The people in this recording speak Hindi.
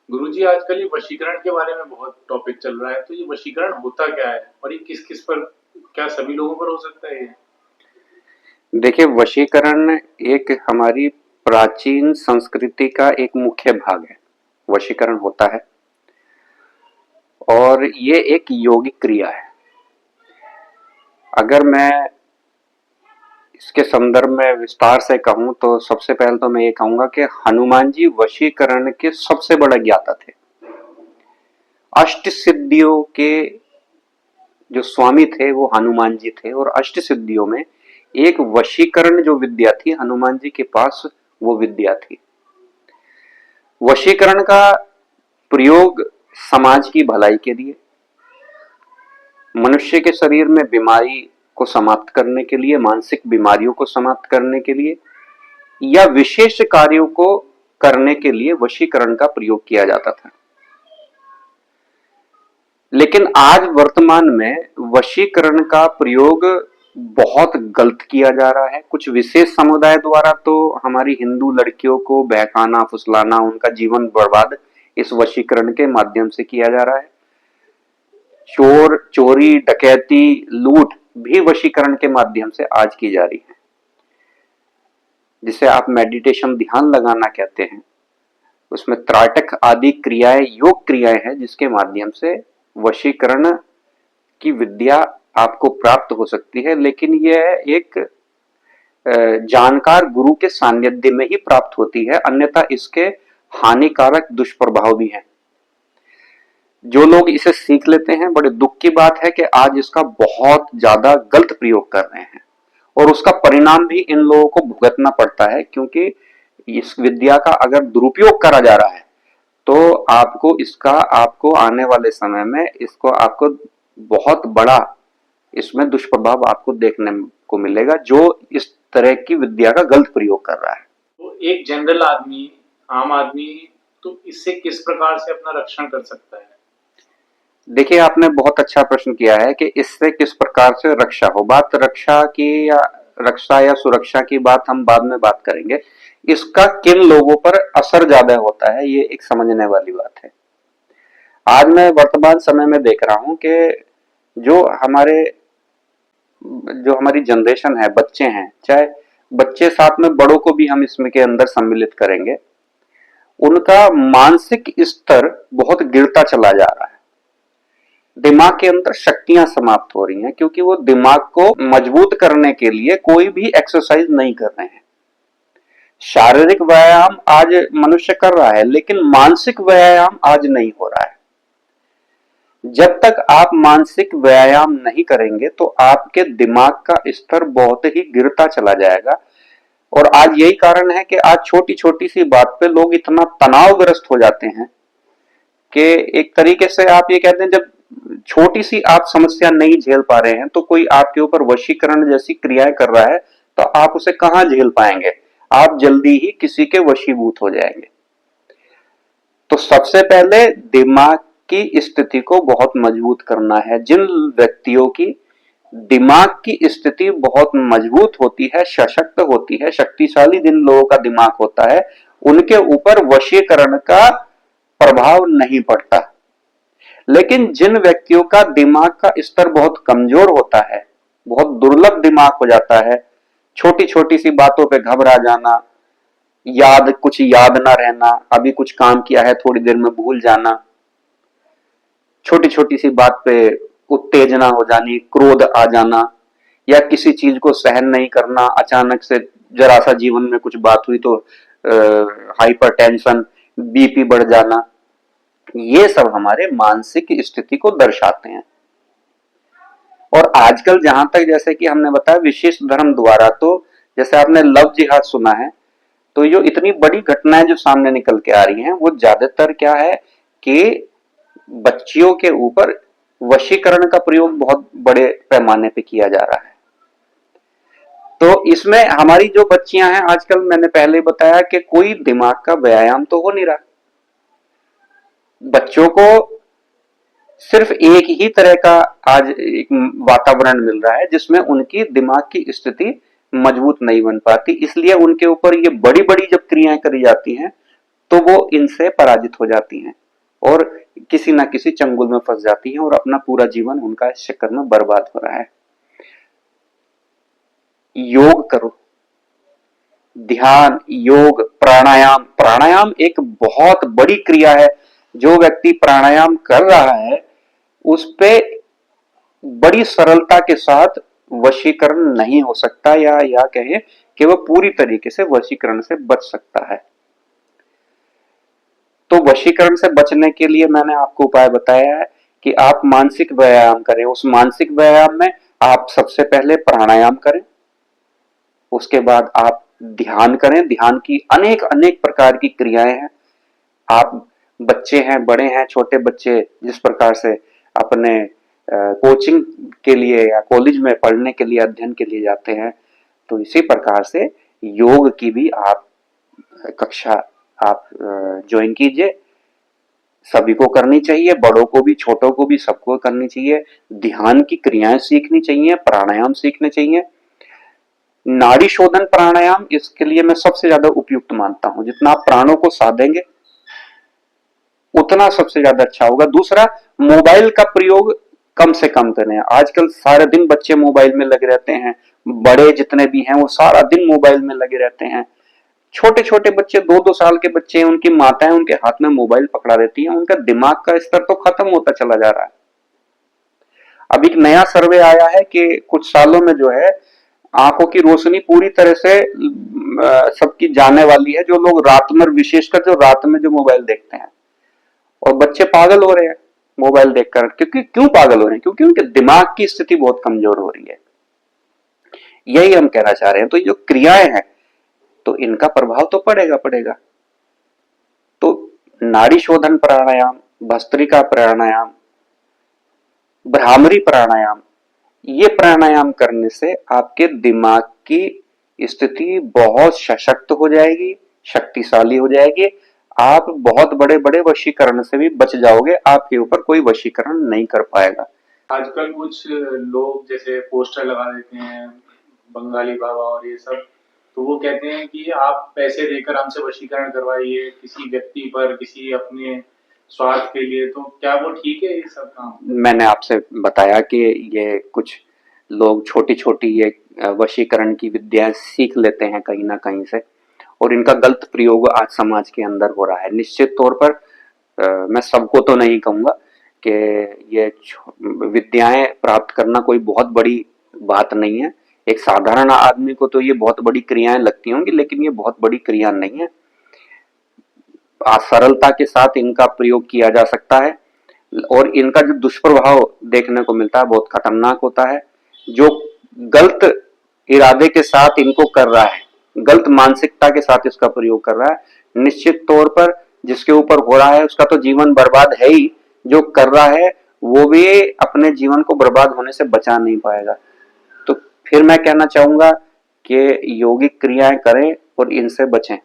गुरुजी आजकल ये वशीकरण के बारे में बहुत टॉपिक चल रहा है, तो ये वशीकरण होता क्या है और ये किस-किस पर, क्या सभी लोगों पर हो सकता है ये? देखिए, वशीकरण एक हमारी प्राचीन संस्कृति का एक मुख्य भाग है। वशीकरण होता है और ये एक यौगिक क्रिया है। अगर मैं इसके संदर्भ में विस्तार से कहूं तो सबसे पहले तो मैं ये कहूंगा कि हनुमान जी वशीकरण के सबसे बड़े ज्ञाता थे। अष्ट सिद्धियों के जो स्वामी थे वो हनुमान जी थे और अष्ट सिद्धियों में एक वशीकरण जो विद्या थी हनुमान जी के पास वो विद्या थी। वशीकरण का प्रयोग समाज की भलाई के लिए, मनुष्य के शरीर में बीमारी को समाप्त करने के लिए, मानसिक बीमारियों को समाप्त करने के लिए या विशेष कार्यों को करने के लिए वशीकरण का प्रयोग किया जाता था। लेकिन आज वर्तमान में वशीकरण का प्रयोग बहुत गलत किया जा रहा है। कुछ विशेष समुदाय द्वारा तो हमारी हिंदू लड़कियों को बहकाना, फुसलाना, उनका जीवन बर्बाद इस वशीकरण के माध्यम से किया जा रहा है। चोर, चोरी, डकैती, लूट भी वशीकरण के माध्यम से आज की जा रही है, जिसे आप मेडिटेशन, ध्यान लगाना कहते हैं। उसमें त्राटक आदि क्रियाएं, योग क्रियाएं हैं जिसके माध्यम से वशीकरण की विद्या आपको प्राप्त हो सकती है। लेकिन यह एक जानकार गुरु के सानिध्य में ही प्राप्त होती है, अन्यथा इसके हानिकारक दुष्प्रभाव भी हैं। जो लोग इसे सीख लेते हैं, बड़े दुख की बात है कि आज इसका बहुत ज्यादा गलत प्रयोग कर रहे हैं और उसका परिणाम भी इन लोगों को भुगतना पड़ता है, क्योंकि इस विद्या का अगर दुरुपयोग करा जा रहा है तो आपको आने वाले समय में इसको आपको बहुत बड़ा इसमें दुष्प्रभाव आपको देखने को मिलेगा, जो इस तरह की विद्या का गलत प्रयोग कर रहा है। तो एक जनरल आदमी, आम आदमी, तो इससे किस प्रकार से अपना रक्षण कर सकता है? देखिए, आपने बहुत अच्छा प्रश्न किया है कि इससे किस प्रकार से रक्षा हो। बात रक्षा की या रक्षा या सुरक्षा की बात हम बाद में बात करेंगे। इसका किन लोगों पर असर ज्यादा होता है ये एक समझने वाली बात है। आज मैं वर्तमान समय में देख रहा हूं कि जो हमारे जो हमारी जनरेशन है, बच्चे हैं, चाहे बच्चे, साथ में बड़ों को भी हम इसमें के अंदर सम्मिलित करेंगे, उनका मानसिक स्तर बहुत गिरता चला जा रहा है। दिमाग के अंदर शक्तियां समाप्त हो रही हैं, क्योंकि वो दिमाग को मजबूत करने के लिए कोई भी एक्सरसाइज नहीं कर रहे हैं। शारीरिक व्यायाम आज मनुष्य कर रहा है, लेकिन मानसिक व्यायाम आज नहीं हो रहा है। जब तक आप मानसिक व्यायाम नहीं करेंगे तो आपके दिमाग का स्तर बहुत ही गिरता चला जाएगा। और आज यही कारण है कि आज छोटी छोटी सी बात पे लोग इतना तनावग्रस्त हो जाते हैं कि एक तरीके से आप ये कहते हैं, जब छोटी सी आप समस्या नहीं झेल पा रहे हैं तो कोई आपके ऊपर वशीकरण जैसी क्रियाएं कर रहा है, तो आप उसे कहां झेल पाएंगे। आप जल्दी ही किसी के वशीभूत हो जाएंगे। तो सबसे पहले दिमाग की स्थिति को बहुत मजबूत करना है। जिन व्यक्तियों की दिमाग की स्थिति बहुत मजबूत होती है, सशक्त होती है, शक्तिशाली जिन लोगों का दिमाग होता है, उनके ऊपर वशीकरण का प्रभाव नहीं पड़ता। लेकिन जिन व्यक्तियों का दिमाग का स्तर बहुत कमजोर होता है, बहुत दुर्लभ दिमाग हो जाता है, छोटी छोटी सी बातों पे घबरा जाना, कुछ याद ना रहना, अभी कुछ काम किया है थोड़ी देर में भूल जाना, छोटी छोटी सी बात पे उत्तेजना हो जानी, क्रोध आ जाना, या किसी चीज को सहन नहीं करना, अचानक से जरा सा जीवन में कुछ बात हुई तो हाइपर टेंशन, बीपी बढ़ जाना, ये सब हमारे मानसिक स्थिति को दर्शाते हैं। और आजकल जहां तक, जैसे कि हमने बताया, विशेष धर्म द्वारा, तो जैसे आपने लव जिहाद सुना है, तो जो इतनी बड़ी घटनाएं जो सामने निकल के आ रही हैं वो ज्यादातर क्या है कि बच्चियों के ऊपर वशीकरण का प्रयोग बहुत बड़े पैमाने पे किया जा रहा है। तो इसमें हमारी जो बच्चियां हैं आजकल, मैंने पहले बताया कि कोई दिमाग का व्यायाम तो हो नहीं रहा। बच्चों को सिर्फ एक ही तरह का आज एक वातावरण मिल रहा है जिसमें उनकी दिमाग की स्थिति मजबूत नहीं बन पाती, इसलिए उनके ऊपर ये बड़ी बड़ी जब क्रियाएं करी जाती हैं तो वो इनसे पराजित हो जाती हैं और किसी ना किसी चंगुल में फंस जाती हैं और अपना पूरा जीवन उनका इस चक्कर में बर्बाद हो रहा है। योग करो, ध्यान, योग, प्राणायाम। प्राणायाम एक बहुत बड़ी क्रिया है। जो व्यक्ति प्राणायाम कर रहा है उस पे बड़ी सरलता के साथ वशीकरण नहीं हो सकता, या कहें कि वह पूरी तरीके से वशीकरण से बच सकता है। तो वशीकरण से बचने के लिए मैंने आपको उपाय बताया है कि आप मानसिक व्यायाम करें। उस मानसिक व्यायाम में आप सबसे पहले प्राणायाम करें, उसके बाद आप ध्यान करें। ध्यान की अनेक अनेक प्रकार की क्रियाएं हैं। आप बच्चे हैं, बड़े हैं, छोटे बच्चे जिस प्रकार से अपने कोचिंग के लिए या कॉलेज में पढ़ने के लिए, अध्ययन के लिए जाते हैं, तो इसी प्रकार से योग की भी आप कक्षा आप ज्वाइन कीजिए। सभी को करनी चाहिए, बड़ों को भी, छोटों को भी, सबको करनी चाहिए। ध्यान की क्रियाएं सीखनी चाहिए, प्राणायाम सीखने चाहिए। नाड़ी शोधन प्राणायाम इसके लिए मैं सबसे ज्यादा उपयुक्त मानता हूं। जितना आप प्राणों को साधेंगे उतना सबसे ज्यादा अच्छा होगा। दूसरा, मोबाइल का प्रयोग कम से कम करें। आजकल सारे दिन बच्चे मोबाइल में लगे रहते हैं, बड़े जितने भी हैं वो सारा दिन मोबाइल में लगे रहते हैं। छोटे छोटे बच्चे, 2-2 साल के बच्चे, उनकी माताएं उनके हाथ में मोबाइल पकड़ा देती हैं। उनका दिमाग का स्तर तो खत्म होता चला जा रहा है। अब एक नया सर्वे आया है कि कुछ सालों में जो है आंखों की रोशनी पूरी तरह से सबकी जाने वाली है। जो लोग रात में, विशेषकर जो रात में जो मोबाइल देखते हैं, और बच्चे पागल हो रहे हैं मोबाइल देखकर। क्योंकि क्यों पागल हो रहे हैं? क्योंकि उनके दिमाग की स्थिति बहुत कमजोर हो रही है। यही हम कहना चाह रहे हैं। तो ये जो क्रियाएं हैं तो इनका प्रभाव तो पड़ेगा पड़ेगा। तो नाड़ी शोधन प्राणायाम, भस्त्रिका प्राणायाम, भ्रामरी प्राणायाम, ये प्राणायाम करने से आपके दिमाग की स्थिति बहुत सशक्त हो जाएगी, शक्तिशाली हो जाएगी। आप बहुत बड़े बड़े वशीकरण से भी बच जाओगे। आपके ऊपर कोई वशीकरण नहीं कर पाएगा। आजकल कुछ लोग जैसे पोस्टर लगा देते हैं, बंगाली बाबा और ये सब, तो वो कहते हैं कि आप पैसे देकर हमसे वशीकरण करवाइए किसी व्यक्ति पर, किसी अपने स्वार्थ के लिए। तो क्या वो ठीक है ये सब काम? मैंने आपसे बताया कि ये कुछ लोग छोटी छोटी ये वशीकरण की विद्याएं सीख लेते हैं कहीं ना कहीं से, और इनका गलत प्रयोग आज समाज के अंदर हो रहा है। निश्चित तौर पर मैं सबको तो नहीं कहूंगा कि ये विद्याएं प्राप्त करना कोई बहुत बड़ी बात नहीं है। एक साधारण आदमी को तो ये बहुत बड़ी क्रियाएं लगती होंगी, लेकिन ये बहुत बड़ी क्रिया नहीं है। सरलता के साथ इनका प्रयोग किया जा सकता है, और इनका जो दुष्प्रभाव देखने को मिलता है बहुत खतरनाक होता है। जो गलत इरादे के साथ इनको कर रहा है, गलत मानसिकता के साथ इसका प्रयोग कर रहा है, निश्चित तौर पर जिसके ऊपर हो रहा है उसका तो जीवन बर्बाद है ही। जो कर रहा है वो भी अपने जीवन को बर्बाद होने से बचा नहीं पाएगा। तो फिर मैं कहना चाहूंगा कि योगिक क्रियाएं करें और इनसे बचें।